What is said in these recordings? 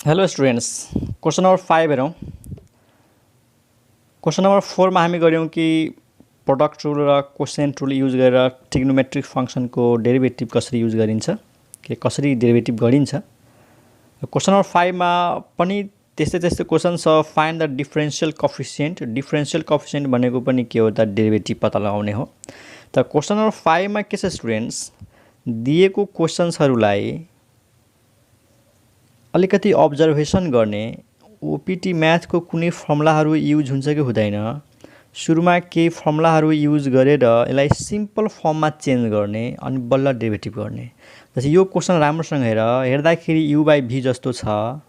Hello students, question number 5 हेरौँ। Question number 4 मा हामी गऱ्यौँ कि प्रोडक्ट रुल र कोसेन्ट रुल युज गरेर ट्रिग्नोमेट्रिक फङ्सनको डेरिभेटिभ कसरी युज गरिन्छ, कसरी डेरिभेटिभ गरिन्छ। क्वेसन नम्बर 5 मा पनि त्यस्तै क्वेसन छ। Find the differential coefficient. Differential coefficient भनेको पनि के हो त, डेरिभेटिभ पत्ता लगाउने हो। त क्वेसन नम्बर 5 मा के छ स्टुडेन्ट्स, दिएको क्वेसन्सहरूलाई अलिकति अब्जर्भेसन गर्ने, ओपिटी म्याथको कुनै फर्मुलाहरू युज हुन्छ कि हुँदैन, सुरुमा केही फर्मुलाहरू युज गरेर यसलाई सिम्पल फर्ममा चेन्ज गर्ने अनि बल्ल डेरिभेटिभ गर्ने। जस्तै यो क्वेसन राम्रोसँग हेर्दाखेरि यु बाई भी जस्तो छ,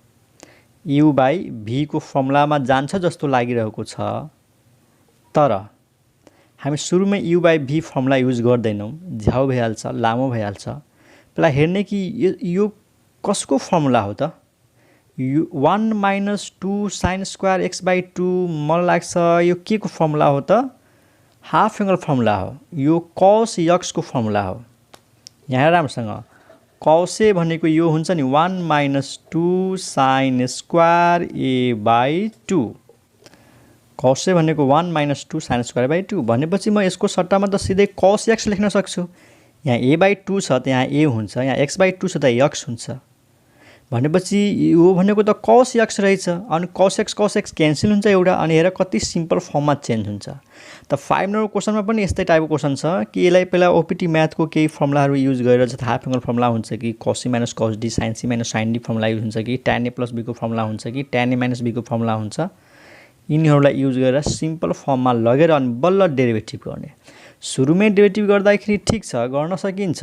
यु बाई भीको फर्मुलामा जान्छ जस्तो लागिरहेको छ, तर हामी सुरुमै u by v formula use गर्दैनौँ, झ्याउ भइहाल्छ, लामो भइहाल्छ। पहिला हेर्ने कि यो कसको फर्मुला हो त। 1 minus 2 sine square x by 2 मलाई लाग्छ यो के को फर्मुला हो त, हाफ एङ्गल फर्मुला हो। यो कस यक्सको फर्मुला हो। यहाँ राम्रोसँग कसे भनेको यो हुन्छ नि 1 minus 2 sine square A by 2। कसे भनेको 1 माइनस 2 साइन स्क्वायर बाई 2 भनेपछि म यसको सट्टामा त सिधै कस एक्स लेख्न सक्छु। यहाँ ए बाई 2 छ त यहाँ ए हुन्छ, यहाँ एक्स बाई 2 छ त यक्स हुन्छ। भनेपछि यो भनेको त कस एक्स रहेछ, अनि कस एक्स क्यान्सल हुन्छ एउटा, अनि हेर कति सिम्पल फर्ममा चेन्ज हुन्छ। त 5 नम्बर क्वेसनमा पनि यस्तै टाइपको क्वेसन छ कि यसलाई पहिला ओपिटी म्याथको केही फर्मुलाहरू युज गरेर, जस्तै हाफ एङ्गल फर्मुला हुन्छ कि cos C minus cos D, sine C minus sine D formula use हुन्छ कि ट्यान ए प्लस बीको फर्मुला हुन्छ कि ट्यान ए माइनस बीको फर्मुला हुन्छ, यिनीहरूलाई युज गरेर सिम्पल फर्ममा लगेर अनि बल्ल डेरिभेटिभ गर्ने। सुरुमै डेरिभेटिभ गर्दाखेरि ठिक छ, गर्न सकिन्छ,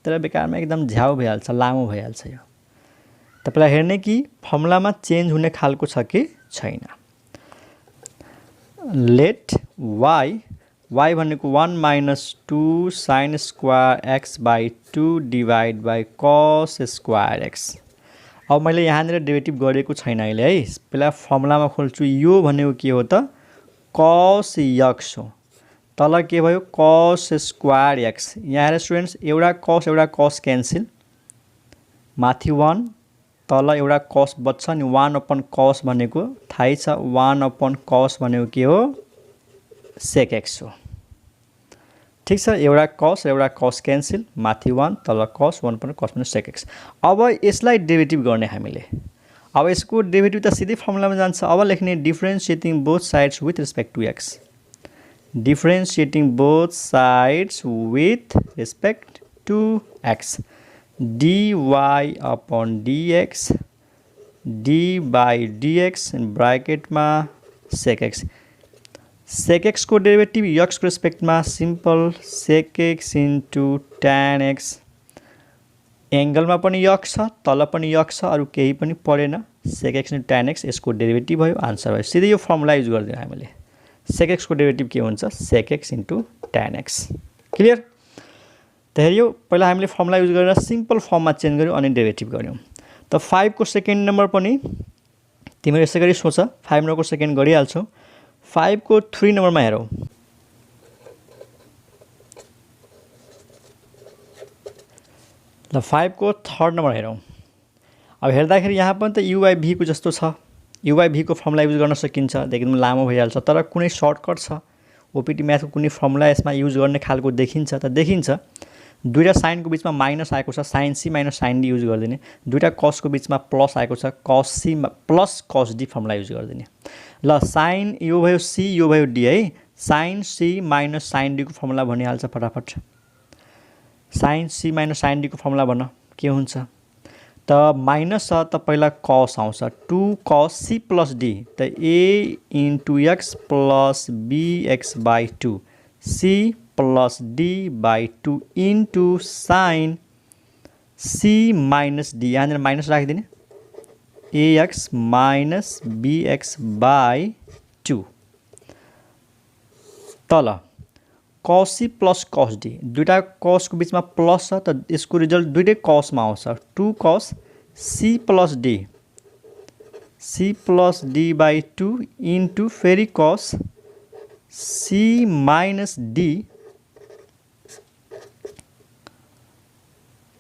तर बेकारमा एकदम झ्याउ भइहाल्छ, लामो भइहाल्छ। यो तपाईलाई हेर्ने कि फर्मुलामा चेन्ज हुने खालको छ कि छैन। लेट y भनेको 1 minus 2 sine square x by 2 divide by cos square x. अब मैले यहाँनिर डेरिभेटिभ गरेको छैन अहिले है, पहिला फर्मुलामा खोल्छु। यो भनेको के हो त, कस यक्स हो। तल के भयो, कस स्क्वायर एक्स। यहाँ स्टुडेन्ट्स एउटा कस क्यान्सल, माथि 1, तल एउटा कस बच्छ नि 1 अपन कस भनेको थाहै छ, 1 अपन कस भनेको के हो, सेक एक्स हो। ठिक छ, एउटा कस क्यान्सल, माथि 1 तल कस, 1 अपन कस भनेको सेक एक्स। अब यसलाई डेरिभेटिभ गर्ने हामीले। अब यसको डेरिभेटिभ त सिधै फर्मुलामा जान्छ। अब लेख्ने differentiating both sides with respect to x. Differentiating both sides with respect to x. dy upon dx d by dx ब्राकेटमा sec x। sec x को डेरिभेटिभ x को रेस्पेक्टमा simple sec x into tan x। एङ्गलमा पनि x छ, तल पनि x छ, अरू केही पनि परेन। sec x into tan x यसको डेरिभेटिभ भयो, आन्सर भयो। सिधै यो फर्मुला युज गरिदियौँ हामीले। sec x को डेरिभेटिभ के हुन्छ, sec x into tan x। Clear. त हेऱ्यौ, पहिला हामीले फर्मुला युज गरेर सिम्पल फर्ममा चेन्ज गऱ्यौँ अनि डेरिभेटिभ गऱ्यौँ। त 5 को सेकेन्ड नम्बर पनि तिमीहरू यसै गरी सोच। 5 नम्बरको सेकेन्ड गरिहाल्छौ। 5 को 3 नम्बरमा हेरौँ। ल 5 को थर्ड नम्बर हेरौँ। अब हेर्दाखेरि यहाँ पनि त यु बाई भी को जस्तो छ। यु बाई भी को फर्मुला युज गर्न सकिन्छ, एकदम लामो भइहाल्छ, तर कुनै सर्टकट छ, ओपिटी म्याथको कुनै फर्मुला यसमा युज गर्ने खालको देखिन्छ त देखिन्छ। दुईटा साइनको बिचमा माइनस आएको छ, sine C minus sine D use गरिदिने। दुईटा कसको बिचमा प्लस आएको छ, cos C plus cos D formula use गरिदिने। ल साइन यो भयो सी, यो भयो डी है। साइन सी माइनस साइन डीको फर्मुला भनिहाल्छ फटाफट। साइन सी माइनस साइन डीको फर्मुला भन के हुन्छ त, माइनस छ त पहिला कस आउँछ, 2 कस सी प्लस डी त a into x plus b x by 2 C plus D by 2 into sine C minus D, यहाँनिर माइनस राखिदिने, एएक्स माइनस बीएक्स बाई 2 तल कस सी प्लस कस डी। दुईटा कसको बिचमा प्लस छ त यसको रिजल्ट दुईटै कसमा आउँछ, 2 cos C plus D by 2 into फेरि कस सी माइनस डी,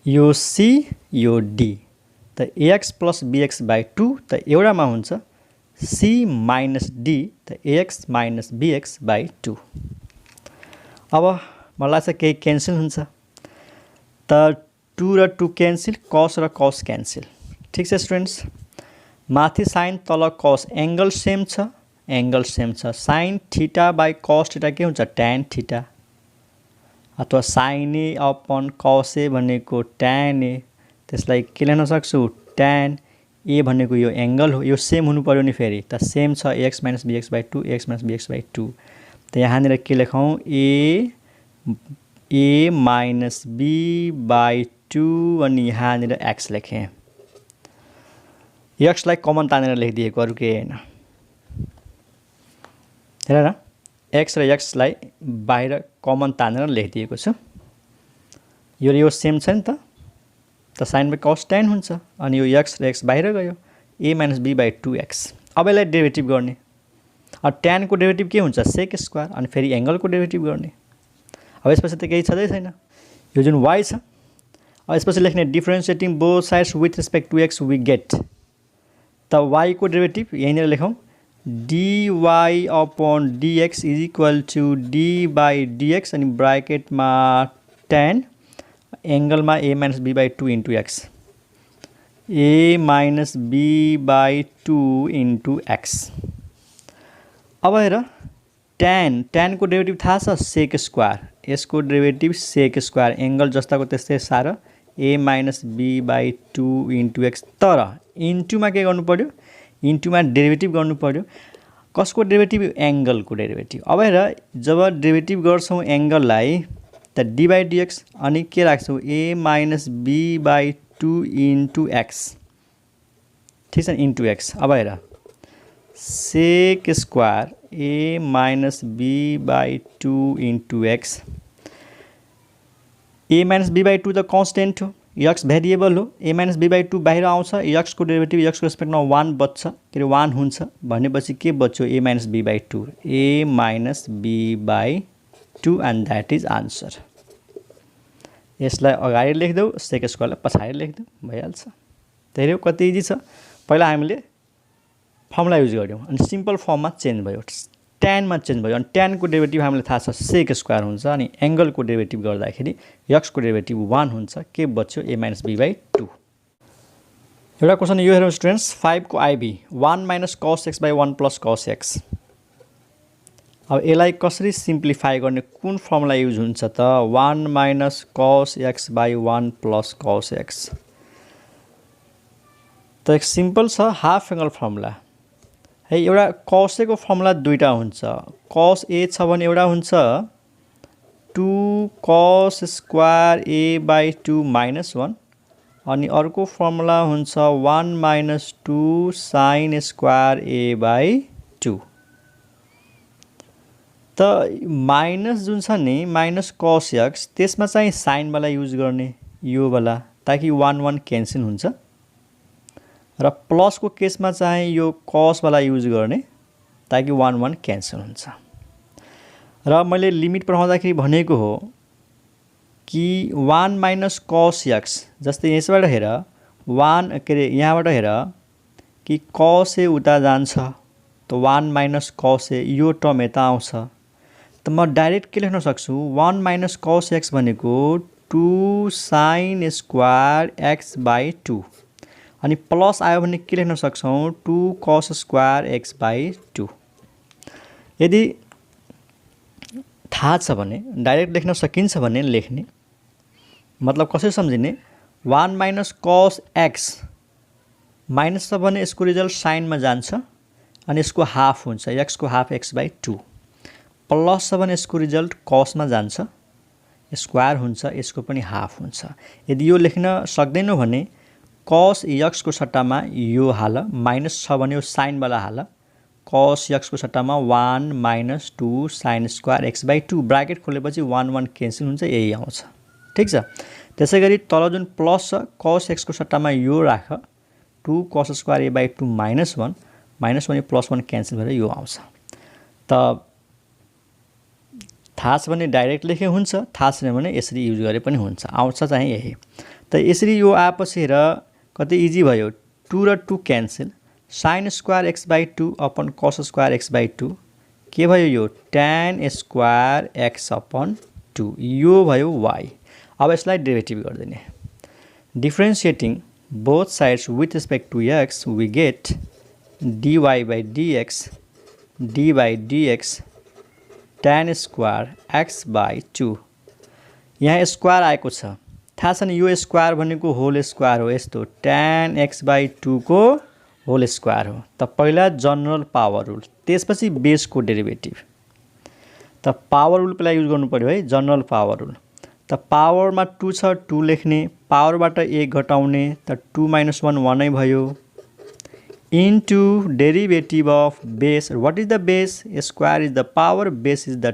यो सी यो डी, त ax प्लस bx बाई 2 त एउटामा हुन्छ c माइनस d त ax माइनस bx बाई 2। अब मलाई लाग्छ केही क्यान्सल हुन्छ त 2 र 2 क्यान्सल, cos र cos क्यान्सल। ठिक छ स्टुडेन्ट्स, माथि साइन तल cos, एंगल सेम छ, एंगल सेम छ। Sine theta by cos theta के हुन्छ tan थीटा, अथवा sin a upon cos a भनेको tan a, त्यसलाई के लेख्न सक्छु tan a भनेको यो एंगल हो, यो सेम हुनु पर्यो नि फेरि त सेम छ ax minus bx by 2 ax minus bx by 2। त यहाँनिर के लेखौँ a माइनस b बाई 2 अनि यहाँनिर x लेखेँ। x लाई कमन तानेर लेखिदिएको, अरू केही हैन। हेर न, x र x लाई बाहिर कमन तानेर लेखिदिएको छु। यो सेम छ नि त sin बाई cos tan हुन्छ अनि यो x र x बाहिर गयो, a minus b by 2x। अब यसलाई डेरिभेटिभ गर्ने, tan को डेरिभेटिभ के हुन्छ sec स्क्वायर, अनि फेरि एंगलको डेरिभेटिभ गर्ने। अब यसपछि त केही छँदै छैन, यो जुन y छ। अब यसपछि लेख्ने differentiating both sides with respect to x we get, त y को डेरिभेटिभ यहीँनिर लेखौँ dy upon dx is equal to d by dx अनि ब्राकेटमा tan एंगलमा a minus b by 2 into x, a minus b by 2 into x। अब हेर tan को डेरिभेटिभ थाहा छ सेक स्क्वायर, यसको डेरिभेटिभ सेक स्क्वायर, एंगल जस्ताको त्यस्तै सार a minus b by 2 into x। तर इन्टुमा के गर्नु पर्यो, इन्टुमा डेरिभेटिभ गर्नु पर्यो। कसको डेरिभेटिभ, एंगलको डेरिभेटिभ। अब हेर जब डेरिभेटिभ गर्छौँ एंगललाई त d बाई dx अनि के राख्छौँ a minus b by 2 into x। ठिक छ, इन्टु x। अब हेर sec square a minus b by 2 into x, a minus b by 2 त कन्स्टेन्ट हो, x भेरिएबल हो, a माइनस b बाई 2 बाहिर आउँछ, x को डेरिभेटिभ x को रेस्पेक्टमा 1 बच्छ, के अरे 1 हुन्छ भनेपछि के बच्यो a minus b by 2, a minus b by 2 and that is answer. यसलाई अगाडि लेख्देऊ, सेक स्क्वायरलाई पछाडि लेख्देऊ, भइहाल्छ। हेऱ्यौ कति इजी छ। पहिला हामीले फर्मुला युज गऱ्यौँ अनि सिम्पल फर्ममा चेन्ज भयो, ट्यानमा चेन्ज भयो। अनि ट्यानको डेरिभेटिभ हामीलाई थाहा छ सेक स्क्वायर हुन्छ, अनि एंगलको डेरिभेटिभ गर्दाखेरि x को डेरिभेटिभ 1 हुन्छ, के बच्यो a माइनस b बाई 2। एउटा क्वेसन यो हेरौँ स्टुडेन्ट्स, 5 को IB 1 minus cos x by 1 plus cos x। अब यसलाई कसरी सिम्प्लिफाई गर्ने, कुन फर्मुला युज हुन्छ त 1 minus cos x by 1 plus cos x। त एक सिम्पल छ हाफ एंगल फर्मुला है। एउटा cos a को फर्मुला दुईटा हुन्छ, cos a छ भने एउटा हुन्छ 2 cos square a by 2 minus 1 अनि अर्को फर्मुला हुन्छ 1 minus 2 sin square a by 2। त माइनस जुन छ नि माइनस cos x, त्यसमा चाहिँ साइन वाला युज गर्ने यो वाला, ताकि 1 1 क्यान्सल हुन्छ, र प्लस को केसमा चाहिँ यो cos वाला युज गर्ने ताकि 1 1 क्यान्सल हुन्छ। र मैले लिमिट पढाउँदाखेरि भनेको हो कि 1 माइनस cos x, जस्तै यसबाट हेर 1 के अरे यहाँबाट हेर कि cos a उता जान्छ त 1 माइनस cos a यो टर्म यता आउँछ, त म डाइरेक्ट के लेख्न सक्छु 1 माइनस cos x भनेको 2 sin स्क्वायर x बाई 2 अनि प्लस आयो भने के लेख्न सक्छौँ 2 cos स्क्वायर x बाई 2। यदि थाहा छ भने डाइरेक्ट लेख्न सकिन्छ भने लेख्ने, मतलब कसरी सम्झिने 1 माइनस cos x माइनस छ भने यसको रिजल्ट साइनमा जान्छ अनि यसको हाफ हुन्छ, x को हाफ x बाई 2, प्लस छ भने यसको रिजल्ट cosमा जान्छ, स्क्वायर हुन्छ, यसको पनि हाफ हुन्छ। यदि यो लेख्न सक्दैनौ भने cos x को सट्टामा यो हाल, माइनस छ भने यो साइन वाला हाल, cos x को सट्टामा 1 minus 2 sin square x by 2, bracket खोलेपछि 1 1 क्यान्सल हुन्छ, यही आउँछ। ठीक छ। त्यसैगरी तल जुन प्लस छ cos x को सट्टामा यो राख, 2 cos square a by 2 minus 1, minus 1 plus 1 cancel भएर यो आउँछ। त थाहा छ भने डाइरेक्ट लेखे हुन्छ, थाहा छैन भने यसरी युज गरे पनि हुन्छ, आउँछ चाहिँ यही। त यसरी यो आएपछि हेर कति इजी भयो 2 र 2 cancel sin square x by 2 upon cos square x by 2 के भयो यो tan स्क्वायर x अपन 2 यो भयो y अब यसलाई derivative गर्दिने डिफरेन्शिएटिङ both sides with respect to x we get dy by dx d by dx tan square x by 2 यहाँ square आएको छ थाहा छ नि यो स्क्वायर भनेको होल स्क्वायर हो यस्तो tan x by 2 को होल स्क्वायर हो त पहिला जनरल पावर रुल त्यसपछि बेसको डेरिभेटिभ त पावर रुल पहिला युज गर्नु पर्यो है जनरल पावर रुल त पावरमा 2 छ 2 लेख्ने पावरबाट 1 घटाउने त 2 - 1 1 नै भयो into derivative of base what is the base square is the power base is the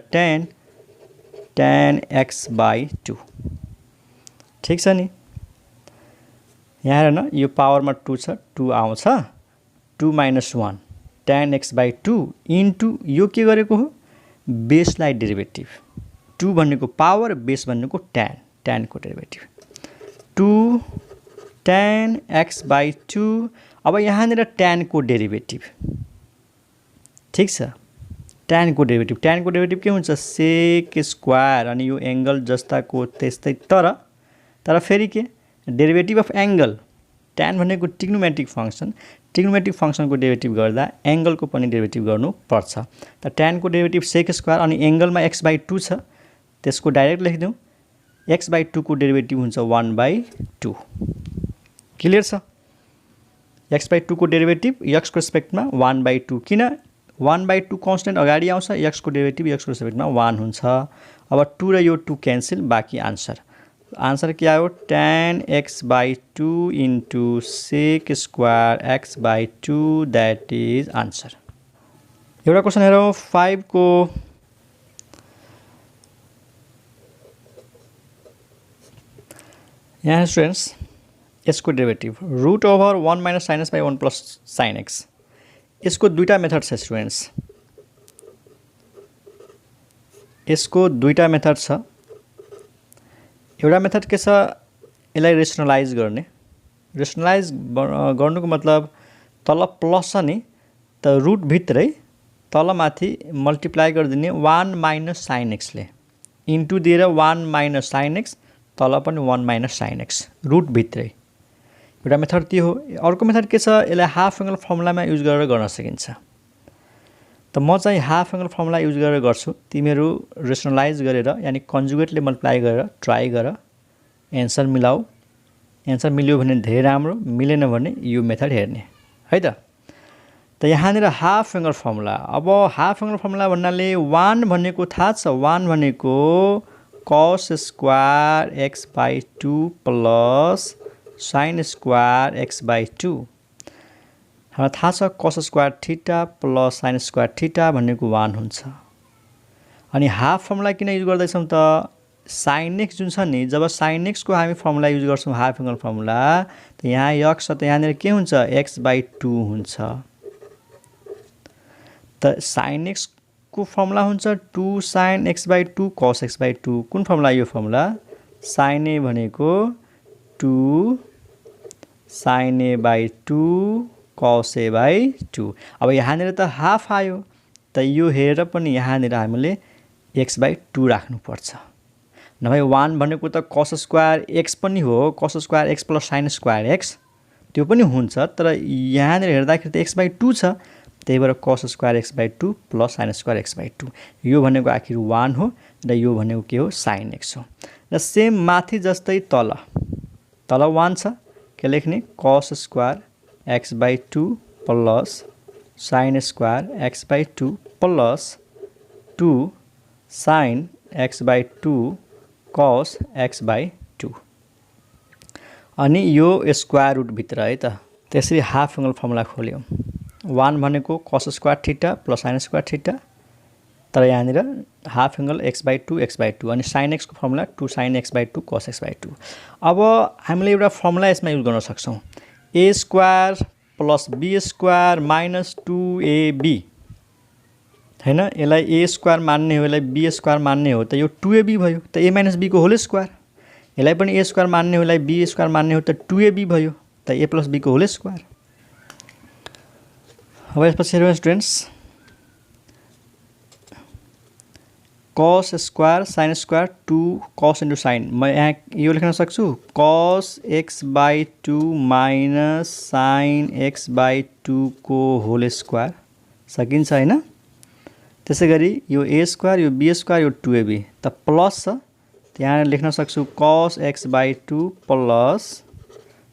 tan x by 2 ठीक छ नि यहाँ हेर न यो पावरमा 2 छ 2 आउँछ 2 - 1 tan x by 2 इन्टु यो के गरेको हो बेसलाई डेरिभेटिभ 2 भनेको पावर बेस भनेको tan को डेरिभेटिभ 2 tan x by 2 अब यहाँनिर tan को डेरिभेटिभ ठीक छ tan को डेरिभेटिभ के हुन्छ sec स्क्वायर अनि यो एंगल जस्ताको त्यस्तै तर फेरि के डेरिभेटिभ अफ एंगल tan भनेको ट्रिग्नोमेट्रिक फंक्सन को डेरिभेटिभ गर्दा एंगलको पनि डेरिभेटिभ गर्नु पर्छ त tan को डेरिभेटिभ sec स्क्वायर अनि एंगलमा x by 2 छ त्यसको डाइरेक्ट लेखिदेऊ x by 2 को डेरिभेटिभ हुन्छ 1 by 2 क्लियर छ x by 2 को डेरिभेटिभ x को रेस्पेक्टमा 1 by 2 किन 1 by 2 कन्स्टेन्ट अगाडि आउँछ x को डेरिभेटिभ x को रेस्पेक्टमा 1 हुन्छ अब 2 र यो 2 क्यान्सल बाँकी आन्सर के आयो tan x by 2 into sec square x by 2 that is answer एउटा क्वेसन हेरौँ 5 को यहाँ स्टुडेन्ट्स यसको derivative root over 1 minus sin x by 1 plus sin x यसको दुईटा मेथड छ स्टुडेन्ट्स यसको दुईटा मेथड छ एउटा मेथड के छ यसलाई रेसनलाइज गर्नुको मतलब तल प्लस छ नि त रुट भित्रै तल माथि मल्टिप्लाई गरिदिने 1 माइनस sin x ले इन्टु दिएर 1 माइनस sin x तल पनि 1 माइनस sin x रुट भित्रै एउटा मेथड त्यो हो अर्को मेथड के छ यसलाई हाफ एंगल फर्मुलामा युज गरेर गर्न सकिन्छ त म चाहिँ हाफ एंगल फर्मुला युज गरेर गर्छु तिमीहरू रेसनलाइज गरेर यानी कन्जुगेटले मल्टिप्लाई गरेर ट्राई गर एन्सर मिलाऊ एन्सर मिल्यो भने धेरै राम्रो मिलेन भने यो मेथड हेर्ने है त यहाँनिर हाफ एंगल फर्मुला अब हाफ एंगल फर्मुला भन्नाले 1 भनेको थाहा छ 1 भनेको cos square x by 2 plus sin square x by 2 हामीलाई थाहा छ cos square theta plus sin square theta भनेको 1 हुन्छ अनि हाफ फर्मुला किन युज गर्दैछौं त sin x जुन छ नि जब sin x को हामी फर्मुला युज गर्छौं हाफ एंगल फर्मुला त यहाँ x छ त यहाँनिर के हुन्छ x by 2 हुन्छ त sin x को फर्मुला हुन्छ 2 sin x by 2 cos x by 2 कुन फर्मुला यो फर्मुला sin a भनेको 2 sin a by 2 cos a by 2 अब यहाँनिर त हाफ आयो त यो हेरेर पनि यहाँनिर हामीले x by 2 राख्नु पर्छ नभए 1 भनेको त cos स्क्वायर x पनि हो cos square x plus sin square x त्यो पनि हुन्छ तर यहाँनिर हेर्दाखेरि त x by 2 छ त्यही भएर cos square x by 2 plus sin square x by 2 यो भनेको आखिर 1 हो र यो भनेको के हो sin x हो र सेम माथि जस्तै तल 1 छ के लेख्ने cos square x by 2 plus sin square x by 2 plus 2 sin x by 2 cos x by 2 अनि यो स्क्वायर रुट भित्र है त त्यसरी हाफ एंगल फर्मुला खोल्यौं 1 भनेको cos square theta plus sin square theta तर यहाँनिर half angle x by 2 x by 2 अनि sin x को formula 2 sin x by 2 cos x by 2 अब हामीले एउटा फर्मुला यसमा युज गर्न सक्छौं a square plus b square minus 2ab हैन यसलाई a स्क्वायर मान्ने हो यसलाई b स्क्वायर मान्ने हो त यो 2ab भयो त a - b को होल स्क्वायर यसलाई पनि a स्क्वायर मान्ने हो यसलाई b स्क्वायर मान्ने हो त 2ab भयो त a प्लस b को होल स्क्वायर। अब यसपछि हेरौँ students, cos square sin square 2 cos into sin, म यहाँ यो लेख्न सक्छु cos x by 2 minus sin x by 2 को होल स्क्वायर, सकिन्छ हैन। त्यसै गरी यो a स्क्वायर यो b स्क्वायर यो 2ab त प्लस छ, यहाँ लेख्न सक्छु cos x by 2 plus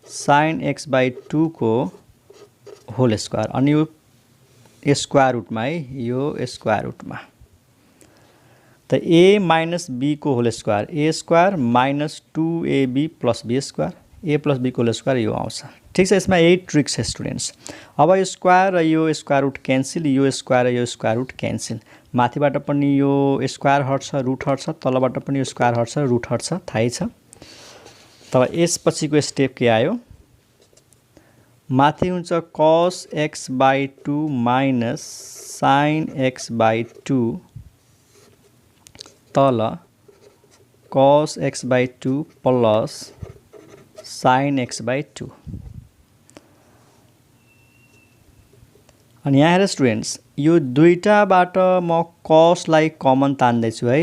sin x by 2 को होल स्क्वायर, अनि यो स्क्वायर रुटमा है, यो स्क्वायर रुटमा त a माइनस b को whole square, a square minus 2ab plus b square, a plus b को होल स्क्वायर यो आउँछ। ठीक छ, यसमा यही ट्रिक छ स्टुडेन्ट्स। अब यो स्क्वायर र यो स्क्वायर रुट क्यान्सल, यो स्क्वायर र यो स्क्वायर रुट क्यान्सल, माथिबाट पनि यो स्क्वायर हट्छ रुट हट्छ, तलबाट पनि यो स्क्वायर हट्छ रुट हट्छ, थाहै छ। तब यसपछिको स्टेप के आयो, माथि हुन्छ cos x by 2 minus sin x by 2, तल cos x by 2 plus sin x by 2। अनि यहाँ हेर स्टुडेन्ट्स, यो दुईटाबाट म cos लाई कमन तान्दैछु है,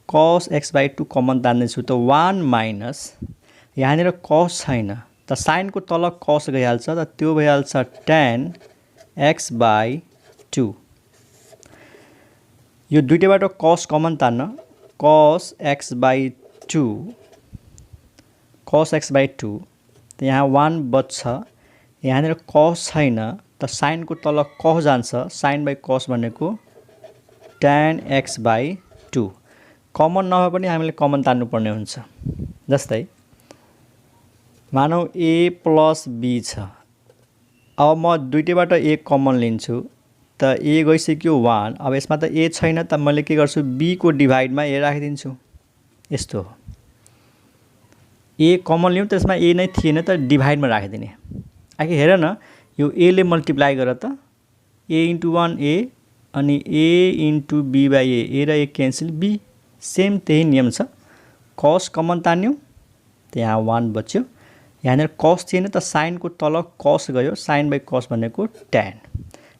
cos x बाई 2 कमन तान्दैछु त 1 माइनस यहाँनिर cos छैन त sin को तल cos गइहाल्छ त त्यो भइहाल्छ tan x बाई 2। यो दुईटाबाट cos कमन तान्न, cos x by 2 cos x by 2 त यहाँ 1 बच्छ, यहाँनिर cos छैन त sin को तल cos जान्छ, sin बाई cos भनेको tan x बाई 2। कमन नभए पनि हामीले कमन तान्नुपर्ने हुन्छ। जस्तै मानौ a प्लस b छ, अब म दुईटैबाट a कमन लिन्छु त a गइसक्यो 1, अब यसमा त a छैन त मैले के गर्छु b को डिभाइडमा a राखिदिन्छु, यस्तो हो। a कमन लिउँ त यसमा a नै थिएन त डिभाइडमा राखिदिने। आखिर हेर न, यो a ले मल्टिप्लाई गर त, a इन्टु 1 a अनि a into b by a र a क्यान्सल b, सेम त्यही नियम छ। cos कमन तान्यौ त यहाँ 1 बच्यो, यहाँनिर cos थिएन त sin को तल cos गयो, sin बाई cos भनेको tan।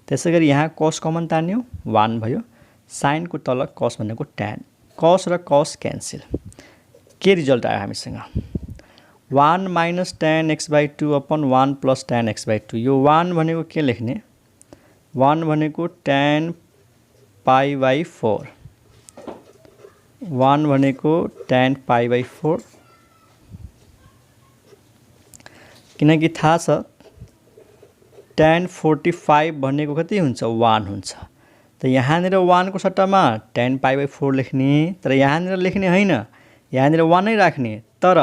त्यसै गरी यहाँ cos कमन तान्यौ 1 भयो, sin को तल cos भनेको tan, cos र cos क्यान्सल। के रिजल्ट आयो हामीसँग, 1 minus tan x by 2 upon 1 plus tan x by 2। यो 1 भनेको के लेख्ने, 1 भनेको tan पाई बाई 4, 1 भनेको tan पाई बाई 4, किनकि थाहा छ tan 45 भनेको कति हुन्छ 1 हुन्छ, त यहाँनिर 1 को सट्टामा tan पाई बाई 4 लेख्ने, तर यहाँनिर लेख्ने होइन, यहाँनिर 1 नै राख्ने। तर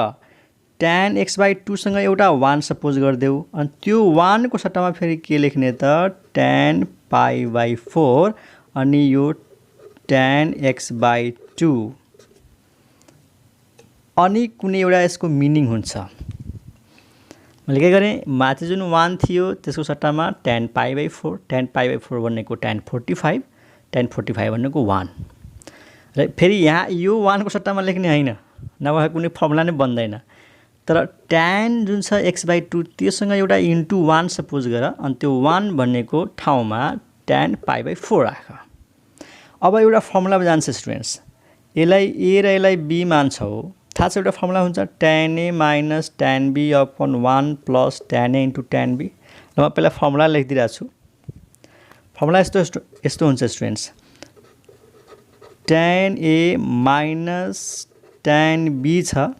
tan x बाई 2 सँग एउटा 1 सपोज गरिदेऊ, अनि त्यो 1 को सट्टामा फेरि के लेख्ने त tan पाई बाई 4, अनि यो tan x बाई 2, अनि कुनै एउटा यसको मिनिङ हुन्छ। मैले के गरेँ, माथि जुन 1 थियो त्यसको सट्टामा tan pi by 4, tan pi by 4 भनेको tan 45, tan 45 भनेको 1, र फेरि यहाँ यो 1 को सट्टामा लेख्ने होइन, नभए कुनै फर्मुला नै बन्दैन। तर tan जुन छ x बाई 2 त्योसँग एउटा इन्टु 1 सपोज गर, अनि त्यो 1 भनेको ठाउँमा tan पाई बाई 4 राख। अब एउटा फर्मुला जान्छ स्टुडेन्ट्स, यसलाई a र यसलाई b मान्छौ, थाहा छ एउटा फर्मुला हुन्छ tan a minus tan b upon 1 plus tan a into tan b। ल म पहिला फर्मुला लेखिदिरहेको छु। फर्मुला यस्तो हुन्छ students, tan a minus tan b छ,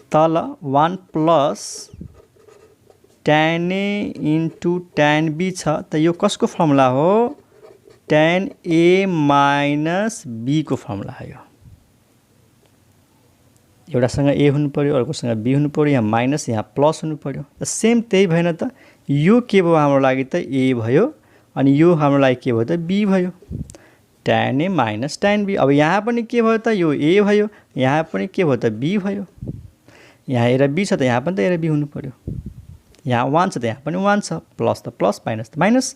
तल 1 plus tan a into tan b छ, त यो कसको फर्मुला हो, tan a माइनस b को फर्मुला हो। यो एउटासँग a हुनु पर्यो, अर्कोसँग b हुनु पर्यो, यहाँ माइनस यहाँ प्लस हुनु पर्यो, त सेम त्यही भएन त, यो के भयो हाम्रो लागि त a भयो, अनि यो हाम्रो लागि के भयो त b भयो, tan a minus tan b। अब यहाँ पनि के भयो त यो a भयो, यहाँ पनि के भयो त b भयो, यहाँ a र b छ त यहाँ पनि त a र b हुनु पर्यो, यहाँ 1 छ त यहाँ पनि 1 छ, प्लस त प्लस माइनस त माइनस,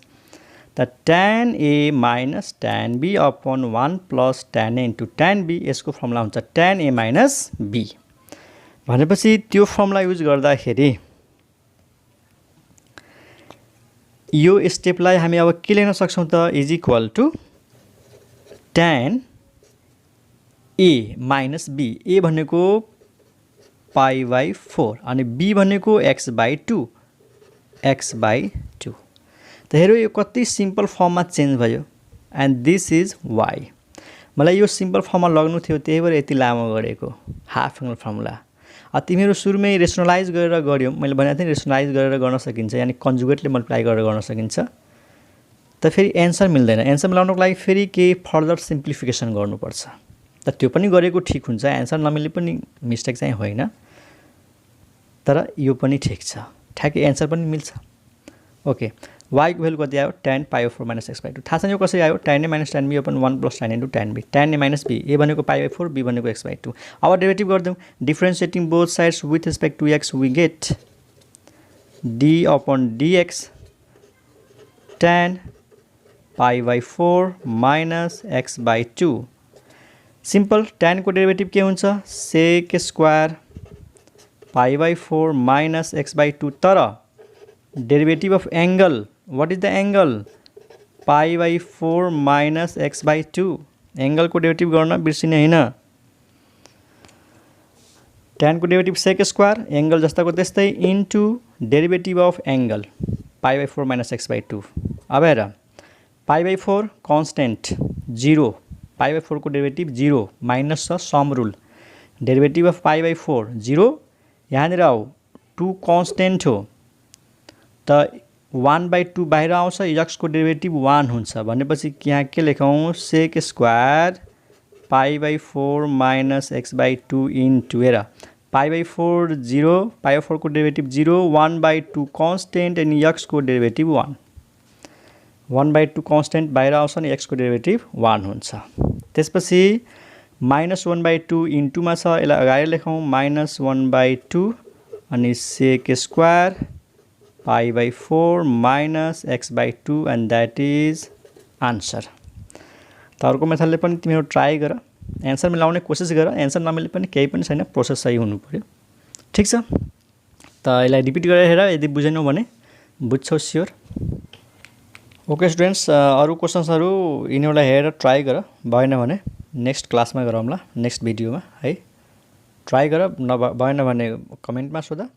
त tan a minus tan b upon 1 plus tan a into tan b, यसको फर्मुला हुन्छ tan a माइनस b। भनेपछि त्यो फर्मुला युज गर्दाखेरि यो स्टेपलाई हामी अब के लेख्न सक्छौं त is equal to tan a minus b। a भनेको पाई बाई 4 अनि b भनेको x बाई 2 त हेरौ यो कति सिम्पल फर्ममा चेन्ज भयो एन्ड दिस इज y। मलाई यो सिम्पल फर्ममा लग्नु थियो त्यही भएर यति लामो गरेको हाफ एङ्गल फर्मुला। तिमीहरू सुरुमै रेसनलाइज गरेर गर्यौ, मैले भनेको थिएँ रेसनलाइज गरेर गर्न सकिन्छ, यानी कन्जुगेटले मल्टिप्लाई गरेर गर्न सकिन्छ। त फेरि एन्सर मिल्दैन, एन्सर मिलाउनको लागि फेरि केही फर्दर सिम्प्लिफिकेसन गर्नुपर्छ। त त्यो पनि गरेको ठिक हुन्छ, एन्सर नमिले पनि मिस्टेक चाहिँ होइन, तर यो पनि ठिक छ, ठ्याक्कै एन्सर पनि मिल्छ। ओके, y को भ्यालु कति आयो tan pi by 4 minus x by 2। थाहा छैन यो कसरी आयो, tan a minus tan b upon 1 plus tan a into tan b, tan a minus b, a भनेको पाई बाई 4, b भनेको x बाई 2। अब डेरिभेटिभ गर्दियौँ, differentiating both sides with respect to x we get d upon dx tan pi by 4 minus x by 2। Simple tan को derivative के हुन्छ sec square pi by 4 minus x by 2, तर derivative of angle, what is the angle, pi by 4 minus x by 2। Angle को derivative गर्न बिर्सिने हैन। tan को derivative sec square angle जस्ताको त्यस्तै into derivative of angle pi by 4 minus x by 2। अब हेर pi by 4 constant 0, pi by 4 को derivative 0 minus छ sum rule, derivative of pi by 4 0, यहाँनिर 2 कन्स्टेन्ट हो त 1/2 बाहिर आउँछ, x को डेरिभेटिभ 1 हुन्छ भनेपछि यहाँ के लेखौँ sec square pi by 4 minus x by 2 into हेर पाई बाई 4 0, पाई बाई 4 को डेरिभेटिभ 0, 1/2 कन्स्टेन्ट अनि x को डेरिभेटिभ 1, 1/2 कन्स्टेन्ट बाहिर आउँछ अनि x को डेरिभेटिभ 1 हुन्छ। त्यसपछि माइनस 1/2 इन्टुमा छ, यसलाई अगाडि लेखौँ माइनस 1/2 अनि sec square pi by 4 minus x by 2 and that is answer. त अर्को मेथडले पनि तिमीहरू ट्राई गर, एन्सर मिलाउने कोसिस गर, एन्सर नमिले पनि केही पनि छैन, प्रोसेस सही हुनु पर्यो। ठिक छ, त यसलाई रिपिट गरेर हेर, यदि बुझेनौ भने बुझ्छौ स्योर। ओके स्टुडेन्ट्स, अरू क्वेसन्सहरू यिनीहरूलाई हेरेर ट्राई गर, भएन भने नेक्स्ट क्लासमा गरौँला, नेक्स्ट भिडियोमा है। ट्राई गर, भएन भने कमेन्टमा सोध।